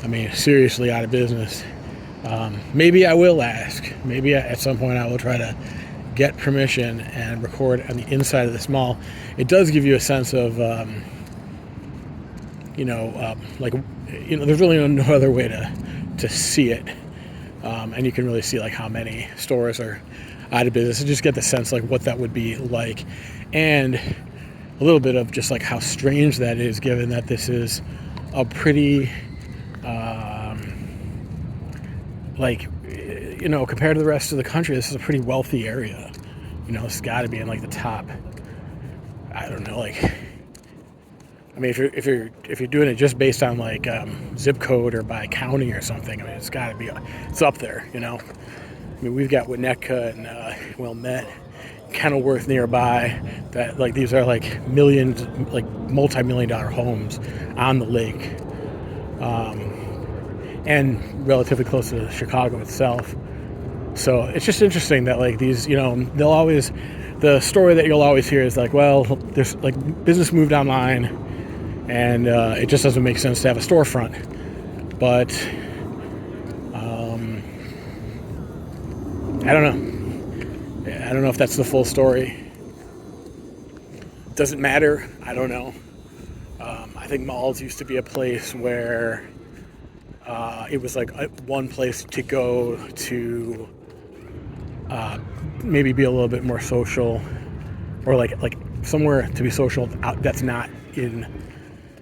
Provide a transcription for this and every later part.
I mean, seriously out of business. Maybe I will ask. Maybe at some point I will try to get permission and record on the inside of this mall. It does give you a sense of, there's really no other way to see it. And you can really see like how many stores are out of business and just get the sense like what that would be like. And a little bit of just like how strange that is, given that this is a pretty, compared to the rest of the country, this is a pretty wealthy area. It's got to be in like the top. I don't know, like, I mean, if you're doing it just based on like zip code or by county or something, I mean, it's got to be, it's up there. I mean, we've got Winnetka and Wilmette, Kenilworth nearby. That like these are like millions, like multi-million-dollar homes on the lake, and relatively close to Chicago itself. So it's just interesting that like these, they'll always, the story that you'll always hear is like, well, there's like business moved online, and it just doesn't make sense to have a storefront. But I don't know. I don't know if that's the full story. Does it matter? I don't know. I think malls used to be a place where it was like one place to go to maybe be a little bit more social, or like somewhere to be social that's not in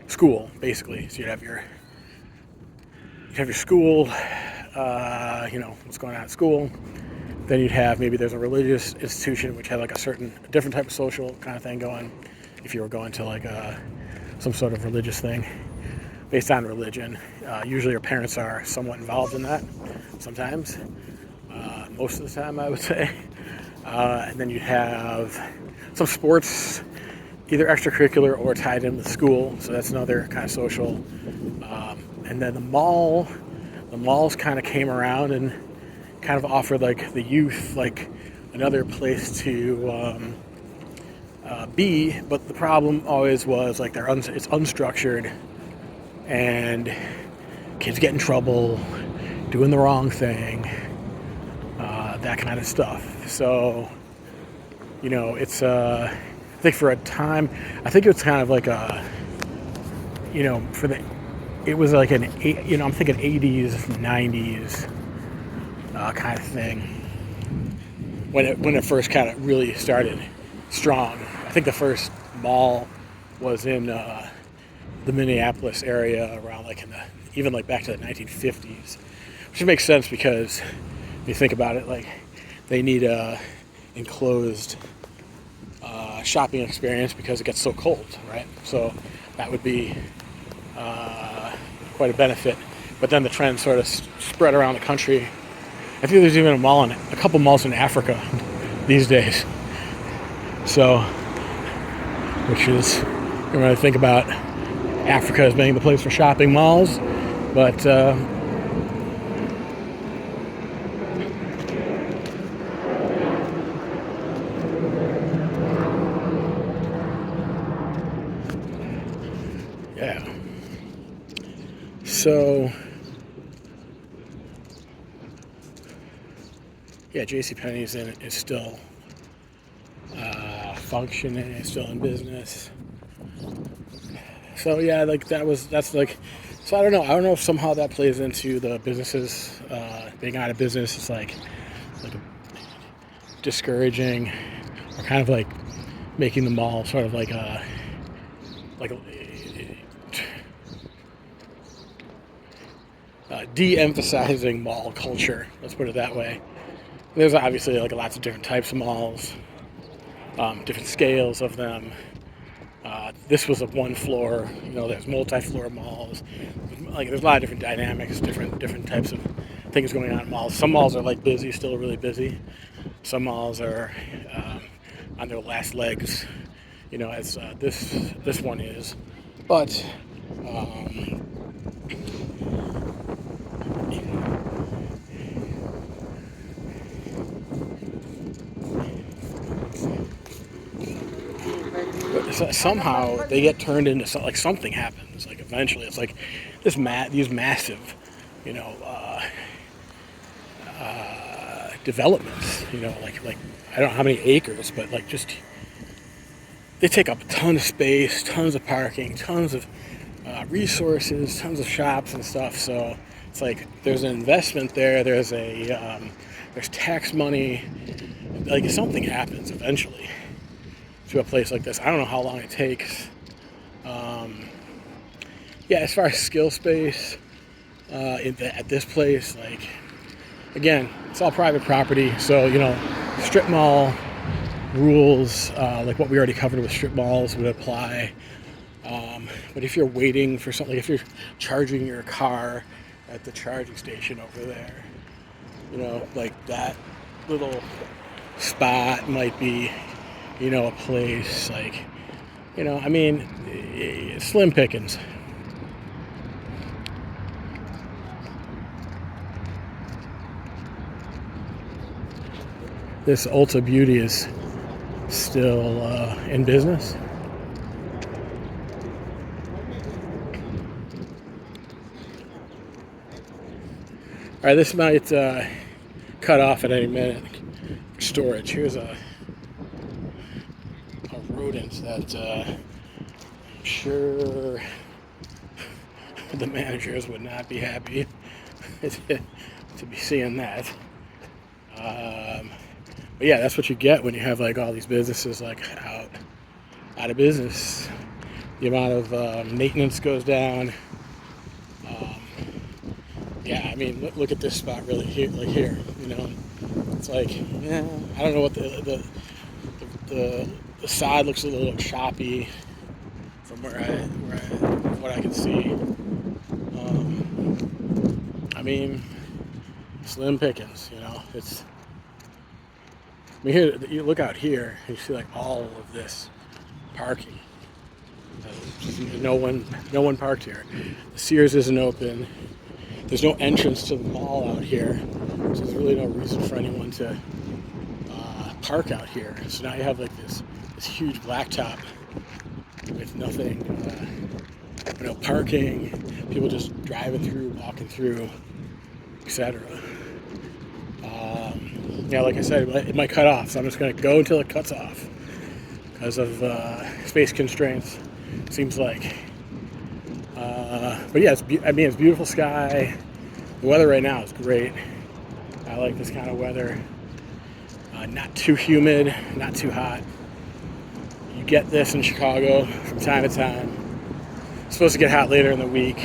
school, basically. So you'd have your school, what's going on at school. Then you'd have, maybe there's a religious institution which had like a different type of social kind of thing going, if you were going to like some sort of religious thing based on religion. Usually your parents are somewhat involved in that sometimes, most of the time I would say. And then you'd have some sports, either extracurricular or tied in with school, so that's another kind of social. And then the malls kind of came around and kind of offered like the youth like another place to be, but the problem always was like it's unstructured, and kids get in trouble doing the wrong thing, that kind of stuff. So it's I think for a time, I think it was kind of like it was like I'm thinking 80s, 90s kind of thing, when it first kind of really started strong. I think the first mall was in the Minneapolis area around like even like back to the 1950s, which makes sense because if you think about it, like they need a enclosed shopping experience because it gets so cold, right? So that would be quite a benefit. But then the trend sort of spread around the country. I think there's even a couple malls in Africa these days. So, which is, you really think about Africa as being the place for shopping malls, but yeah. So, yeah, JCPenney's is still functioning, it's still in business. So yeah, like that's like, so I don't know if somehow that plays into the businesses being out of business. It's like discouraging, or kind of like making the mall sort of like de-emphasizing mall culture. Let's put it that way. There's obviously like lots of different types of malls, different scales of them. This was a one floor, there's multi-floor malls. Like there's a lot of different dynamics, different types of things going on in malls. Some malls are like busy, still really busy. Some malls are on their last legs, as this one is. But somehow they get turned into like something happens. Like eventually, it's like these massive, you know, developments. You know, like I don't know how many acres, but like just they take up a ton of space, tons of parking, tons of resources, tons of shops and stuff. So it's like there's an investment there. There's tax money. Like something happens eventually to a place like this. I don't know how long it takes. Yeah, as far as skill space at this place, like again, it's all private property. So you know, strip mall rules, like what we already covered with strip malls, would apply. But if you're waiting for something, if you're charging your car at the charging station over there, you know, like that little spot might be, you know, a place like, you know, I mean, slim pickings. This Ulta Beauty is still in business. All right, this might cut off at any minute for storage. Here's a rodent that I'm sure the managers would not be happy to be seeing that. But yeah, that's what you get when you have like all these businesses like out of business. The amount of maintenance goes down. Yeah, I mean, look at this spot really here, like here. You know, it's like, yeah, I don't know what the side looks a little choppy from what I can see. I mean, slim pickings. You know, it's. I mean, here you look out here, and you see like all of this parking. No one parked here. The Sears isn't open. There's no entrance to the mall out here, so there's really no reason for anyone to park out here. So now you have like this huge blacktop with nothing, no parking, people just driving through, walking through, etc. Yeah, like I said, it might cut off, so I'm just going to go until it cuts off because of space constraints. Seems like. But yeah, it's beautiful sky. The weather right now is great. I like this kind of weather. Not too humid, not too hot. You get this in Chicago from time to time. It's supposed to get hot later in the week.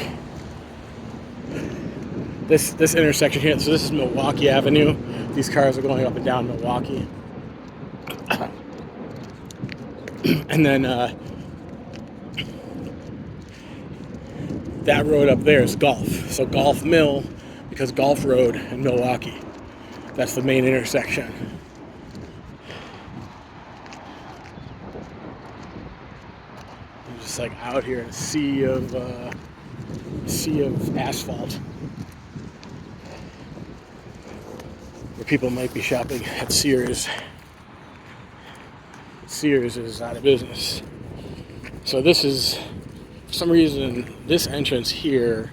This intersection here, so this is Milwaukee Avenue. These cars are going up and down Milwaukee. And then that road up there is Gulf. So Gulf Mill, because Gulf Road in Milwaukee. That's the main intersection. I'm just like out here in a sea of asphalt. Where people might be shopping at Sears. Sears is out of business. So this is, for some reason, this entrance here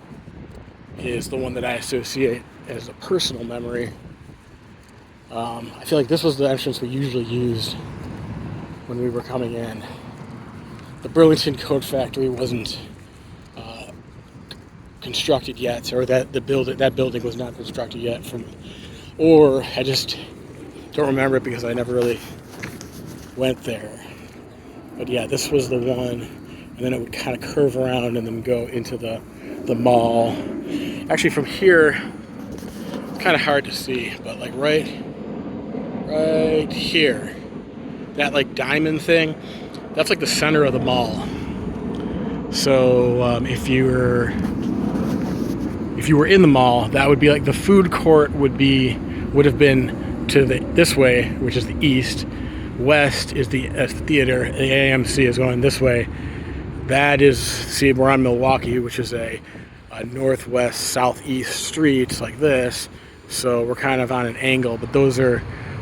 is the one that I associate as a personal memory. I feel like this was the entrance we usually used when we were coming in. The Burlington Coat Factory wasn't constructed yet, or that building was not constructed yet. Or I just don't remember it because I never really went there. But yeah, this was the one, and then it would kind of curve around and then go into the mall. Actually, from here, kind of hard to see, but like right here, that like diamond thing, that's like the center of the mall. So if you were in the mall, that would be like the food court would have been to this way, which is the east. West is the theater. The AMC is going this way. That is, see, we're on Milwaukee, which is a northwest southeast street like this. So we're kind of on an angle, but those are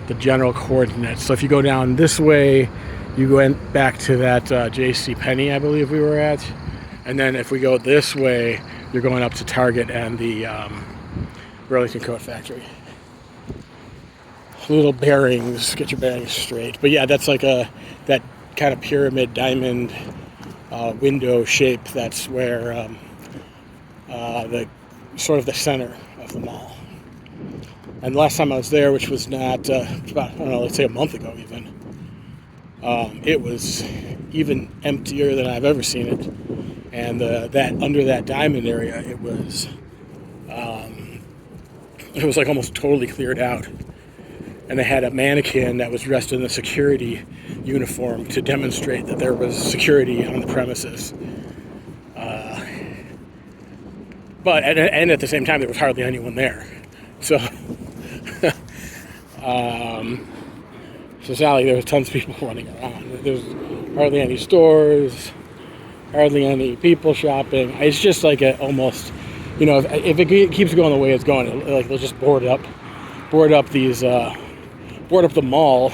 the general coordinates. So if you go down this way, you go back to that J.C. Penney, I believe we were at. And then if we go this way, you're going up to Target and the Burlington Coat Factory. Little bearings, get your bearings straight. But yeah, that's like that kind of pyramid diamond window shape. That's where the sort of the center of the mall. And the last time I was there, which was not about, I don't know, let's say a month ago even, it was even emptier than I've ever seen it. And that under that diamond area, it was like almost totally cleared out. And they had a mannequin that was dressed in a security uniform to demonstrate that there was security on the premises. But and at the same time, there was hardly anyone there. So, so Sally, there was tons of people running around. There's hardly any stores, hardly any people shopping. It's just like almost, if it keeps going the way it's going, like they'll just board up the mall,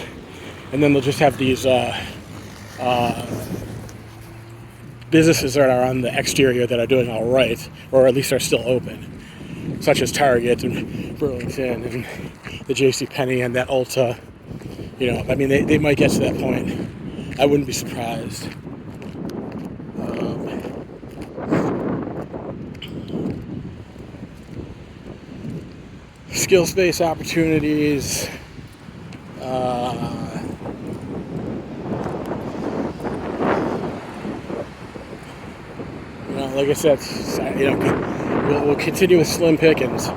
and then they'll just have these businesses that are on the exterior that are doing all right, or at least are still open, such as Target and Burlington and the JCPenney and that Ulta. I mean, they might get to that point. I wouldn't be surprised. Skill space opportunities. Like I said, we'll continue with slim pickings.